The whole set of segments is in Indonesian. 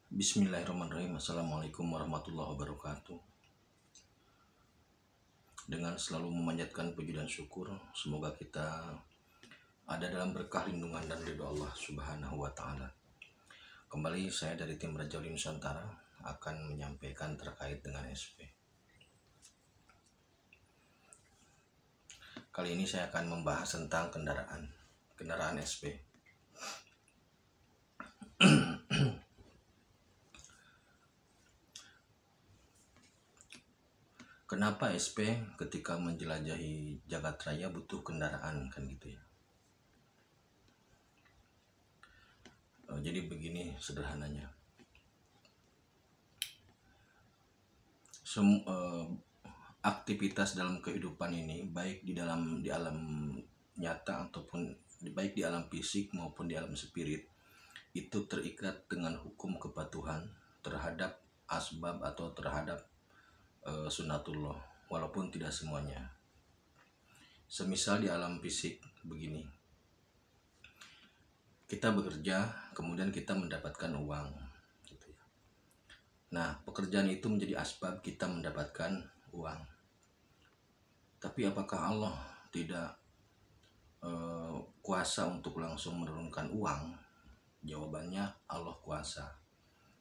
Bismillahirrahmanirrahim. Assalamualaikum warahmatullahi wabarakatuh. Dengan selalu memanjatkan puji dan syukur, semoga kita ada dalam berkah lindungan dan ridho Allah Subhanahu wa Ta'ala. Kembali saya dari tim Raja Wali Nusantara akan menyampaikan terkait dengan SP. Kali ini saya akan membahas tentang kendaraan SP. Kenapa SP ketika menjelajahi jagat raya butuh kendaraan, kan gitu ya. Jadi begini sederhananya. Aktivitas dalam kehidupan ini, baik di alam nyata ataupun baik di alam fisik maupun di alam spirit, itu terikat dengan hukum kepatuhan terhadap asbab atau terhadap sunatullah, walaupun tidak semuanya. Semisal di alam fisik begini, kita bekerja kemudian kita mendapatkan uang gitu ya. Nah, pekerjaan itu menjadi asbab kita mendapatkan uang. Tapi apakah Allah tidak kuasa untuk langsung menurunkan uang? Jawabannya, Allah kuasa.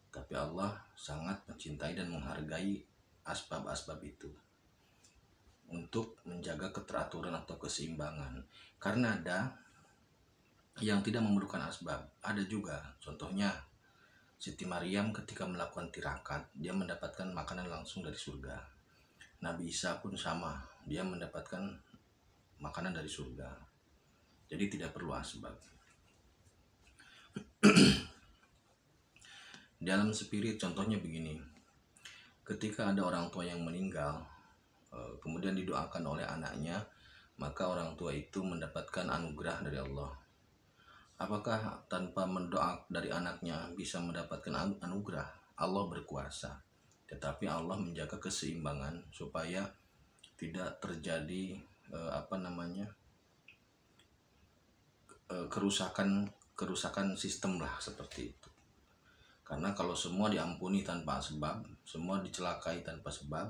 Tapi Allah sangat mencintai dan menghargai asbab-asbab itu untuk menjaga keteraturan atau keseimbangan. Karena ada yang tidak memerlukan asbab, ada juga. Contohnya Siti Maryam ketika melakukan tirakat, dia mendapatkan makanan langsung dari surga. Nabi Isa pun sama, dia mendapatkan makanan dari surga. Jadi tidak perlu asbab. Dalam spirit contohnya begini, ketika ada orang tua yang meninggal, kemudian didoakan oleh anaknya, maka orang tua itu mendapatkan anugerah dari Allah. Apakah tanpa mendoa dari anaknya bisa mendapatkan anugerah? Allah berkuasa, tetapi Allah menjaga keseimbangan supaya tidak terjadi kerusakan sistem lah, seperti itu. Karena kalau semua diampuni tanpa sebab, semua dicelakai tanpa sebab,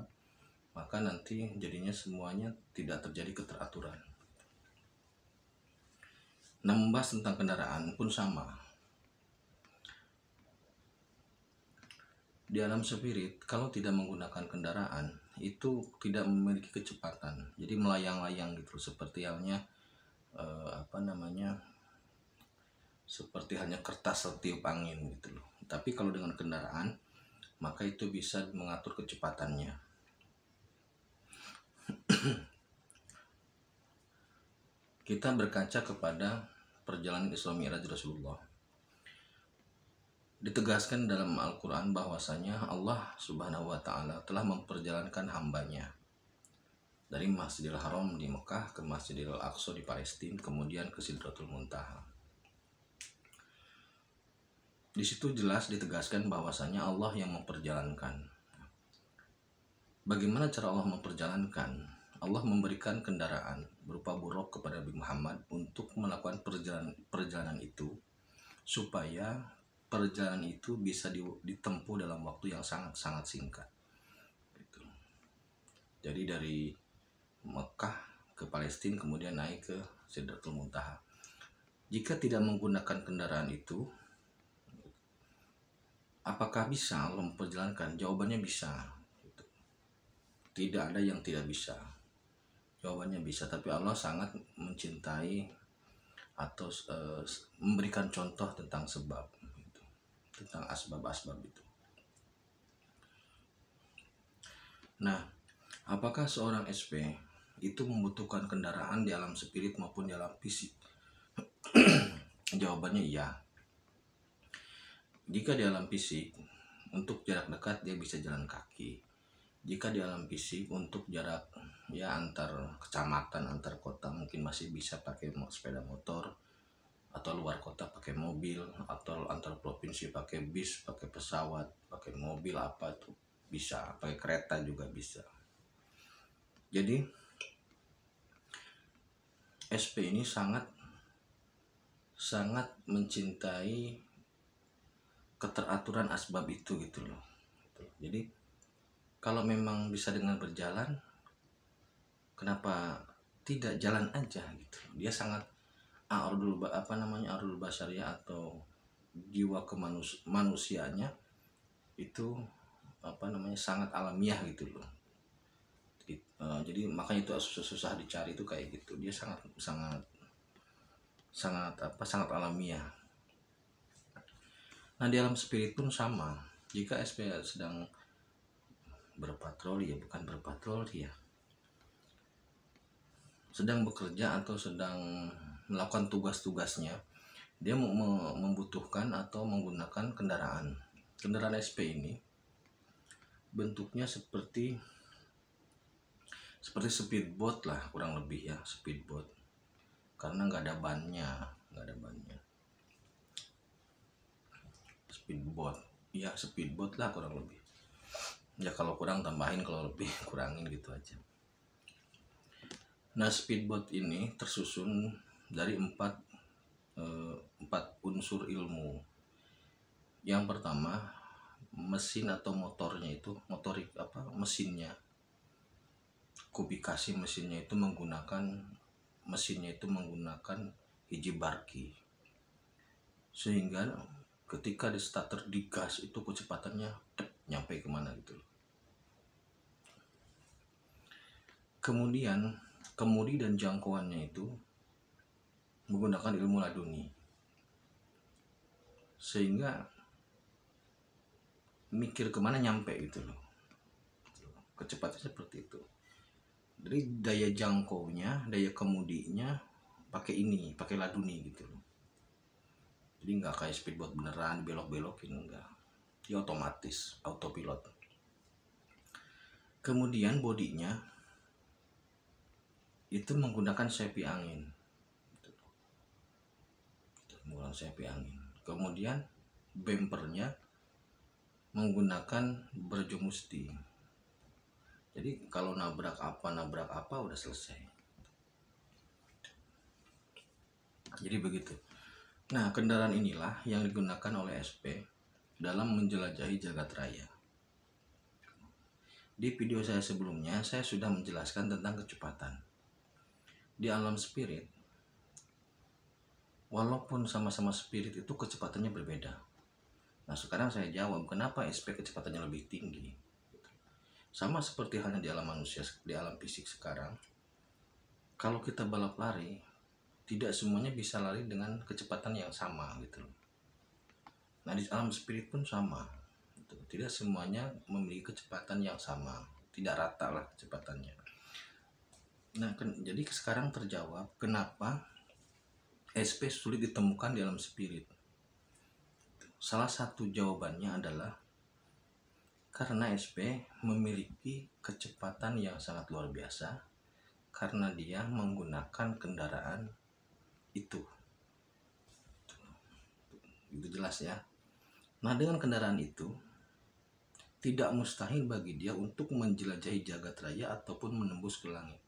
maka nanti jadinya semuanya tidak terjadi keteraturan. Nah, membahas tentang kendaraan pun sama. Di alam spirit, kalau tidak menggunakan kendaraan, itu tidak memiliki kecepatan. Jadi melayang-layang gitu, seperti halnya seperti hanya kertas setiup angin gitu loh. Tapi kalau dengan kendaraan, maka itu bisa mengatur kecepatannya. Kita berkaca kepada perjalanan Isra Mi'raj Rasulullah. Ditegaskan dalam Al-Quran bahwasanya Allah Subhanahu wa Ta'ala telah memperjalankan hambanya dari Masjidil Haram di Mekah ke Masjidil Aqsa di Palestina, kemudian ke Sidratul Muntaha. Di situ jelas ditegaskan bahwasanya Allah yang memperjalankan. Bagaimana cara Allah memperjalankan? Allah memberikan kendaraan berupa buruk kepada Nabi Muhammad untuk melakukan perjalanan itu, supaya perjalanan itu bisa ditempuh dalam waktu yang sangat singkat. Gitu. Jadi dari Mekah ke Palestina kemudian naik ke Sidratul Muntaha. Jika tidak menggunakan kendaraan itu, apakah bisa Allah memperjalankan? Jawabannya bisa. Gitu. Tidak ada yang tidak bisa. Jawabannya bisa, tapi Allah sangat mencintai atau memberikan contoh tentang sebab, gitu, tentang asbab-asbab itu. Nah, apakah seorang SP itu membutuhkan kendaraan di alam spirit maupun di alam fisik? Jawabannya iya. Jika di alam fisik, untuk jarak dekat dia bisa jalan kaki. Jika di alam fisik untuk jarak antar kecamatan, antar kota, mungkin masih bisa pakai sepeda motor, atau luar kota pakai mobil, atau antar provinsi pakai bis, pakai pesawat, pakai mobil, apa tuh bisa, pakai kereta juga bisa. Jadi SP ini sangat mencintai keteraturan asbab itu gitu loh. Jadi kalau memang bisa dengan berjalan, kenapa tidak jalan aja gitu. Dia sangat ardul basyariah atau jiwa manusianya itu sangat alamiah gitu loh. Jadi makanya itu susah dicari itu kayak gitu. Dia sangat sangat sangat alamiah. Nah di alam spirit pun sama. Jika SP sedang berpatroli sedang bekerja atau sedang melakukan tugas-tugasnya, dia membutuhkan atau menggunakan kendaraan SP ini bentuknya seperti speedboat lah, kurang lebih ya, speedboat, karena nggak ada bannya. Speedboat lah kurang lebih ya, kalau kurang tambahin, kalau lebih kurangin gitu aja. Nah speedboat ini tersusun dari empat unsur ilmu. Yang pertama, mesin atau motornya itu mesinnya, kubikasi mesinnya itu menggunakan hijibarki, sehingga ketika di starter digas itu kecepatannya nyampe kemana gitu. Kemudian kemudi dan jangkauannya itu menggunakan ilmu laduni, sehingga mikir kemana nyampe gitu loh. Kecepatannya seperti itu. Jadi daya jangkaunya, daya kemudinya pakai laduni gitu loh. Jadi nggak kayak speedboat beneran belok-belokin, enggak. Dia otomatis, autopilot. Kemudian bodinya itu menggunakan sepi angin. Kemudian bempernya menggunakan berjomusti. Jadi kalau nabrak apa udah selesai. Jadi begitu. Nah, kendaraan inilah yang digunakan oleh SP dalam menjelajahi jagat raya. Di video saya sebelumnya, saya sudah menjelaskan tentang kecepatan. Di alam spirit, walaupun sama-sama spirit itu kecepatannya berbeda. Nah, sekarang saya jawab kenapa SP kecepatannya lebih tinggi. Sama seperti halnya di alam manusia, di alam fisik sekarang. Kalau kita balap lari, tidak semuanya bisa lari dengan kecepatan yang sama gitu. Nah, di alam spirit pun sama. Tidak semuanya memiliki kecepatan yang sama, tidak rata lah kecepatannya. Nah, jadi sekarang terjawab kenapa SP sulit ditemukan di alam spirit. Salah satu jawabannya adalah karena SP memiliki kecepatan yang sangat luar biasa karena dia menggunakan kendaraan itu. Itu jelas ya. Nah, dengan kendaraan itu tidak mustahil bagi dia untuk menjelajahi jagat raya ataupun menembus ke langit.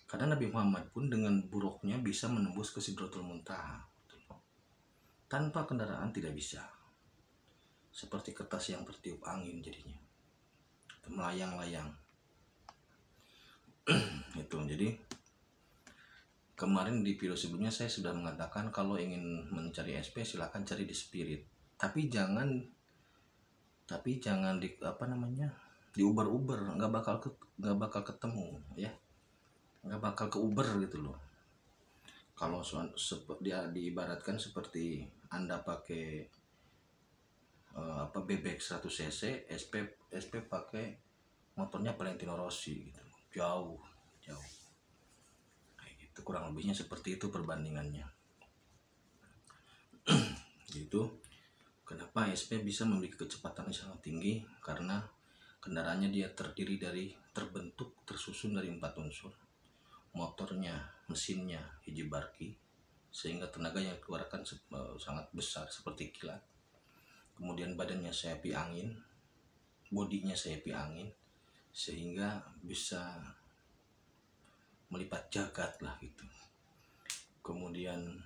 Karena Nabi Muhammad pun dengan buruknya bisa menembus ke Sidratul Muntaha. Tanpa kendaraan tidak bisa. Seperti kertas yang tertiup angin jadinya. Melayang-layang. Itu. Jadi kemarin di video sebelumnya saya sudah mengatakan kalau ingin mencari SP silakan cari di spirit. Tapi jangan di uber nggak bakal ketemu ya, nggak bakal ke Uber gitu loh. Kalau dia diibaratkan seperti Anda pakai bebek 100 cc, SP pakai motornya Valentino Rossi gitu, jauh kayak gitu, kurang lebihnya seperti itu perbandingannya. Gitu. Kenapa SP bisa memiliki kecepatan yang sangat tinggi? Karena kendaraannya dia tersusun dari 4 unsur. Motornya, mesinnya, hijibarki, sehingga tenaga yang dikeluarkan sangat besar seperti kilat. Kemudian badannya sayapi angin, bodinya sayapi angin, sehingga bisa melipat jagat lah gitu. Kemudian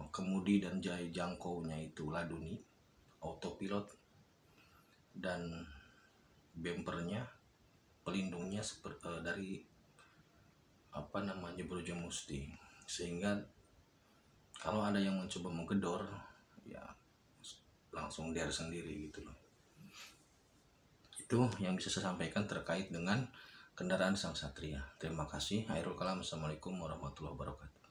kemudi dan jaya jangkaunya itu laduni, autopilot, dan bempernya, pelindungnya dari Brojo Musti, sehingga kalau ada yang mencoba menggedor ya langsung der sendiri gitu loh. Itu yang bisa saya sampaikan terkait dengan kendaraan Sang Satria. Terima kasih. Akhirul kalam. Assalamualaikum warahmatullahi wabarakatuh.